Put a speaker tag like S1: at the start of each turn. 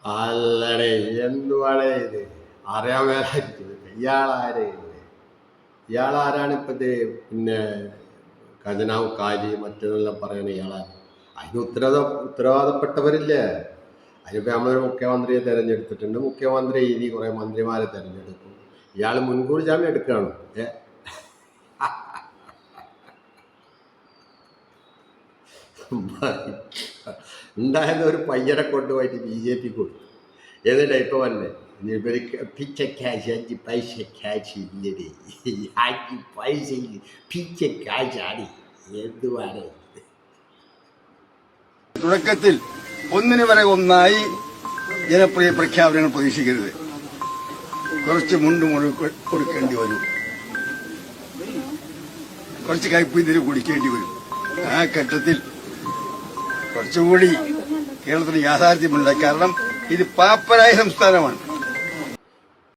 S1: അല്ലടേ എന്തുവാടേ ഇത് അറിയാൻ മേലായിരിക്കും. ഇയാളാരേ ഇയാളാരാണ് ഇപ്പത് പിന്നെ ഖജനാവ് കാലി മറ്റേതെല്ലാം പറയണ ഇയാളാണ്. അതിന് ഉത്തരവാദപ്പെട്ടവരില്ലേ? അതിനിപ്പോൾ നമ്മളൊരു മുഖ്യമന്ത്രിയെ തിരഞ്ഞെടുത്തിട്ടുണ്ട്. മുഖ്യമന്ത്രി ഇനി കുറേ മന്ത്രിമാരെ തിരഞ്ഞെടുക്കും. ഇയാൾ മുൻകൂർ ജാമ്യം എടുക്കുകയാണ്. ഉണ്ടായിരുന്ന ഒരു പയ്യനെ കൊണ്ടുപോയിട്ട് BJP കൊടുത്തു. എന്നിട്ട് ഇപ്പൊ വന്നെ ഇവർക്ക് പിച്ച ക്യാഷ് 5 പൈസ ക്യാഷ് ഇല്ലടേ, 5 പൈസ പിച്ച ക്യാഷാണ്. എന്തുവാണ്
S2: തുടക്കത്തിൽ ഒന്നിനു വരെ ഒന്നായി ജനപ്രിയ പ്രഖ്യാപനങ്ങൾ പ്രതീക്ഷിക്കരുത്. കുറച്ച് മുണ്ടുമുഴു കൊടുക്കേണ്ടി വരും, കുറച്ച് കൈപ്പുതിരി കുടിക്കേണ്ടി വരും. ആ ഘട്ടത്തിൽ കുറച്ചുകൂടി കേരളത്തിന് യാഥാർത്ഥ്യമുണ്ട്. കാരണം ഇത് പാപ്പരായ സംസ്ഥാനമാണ്.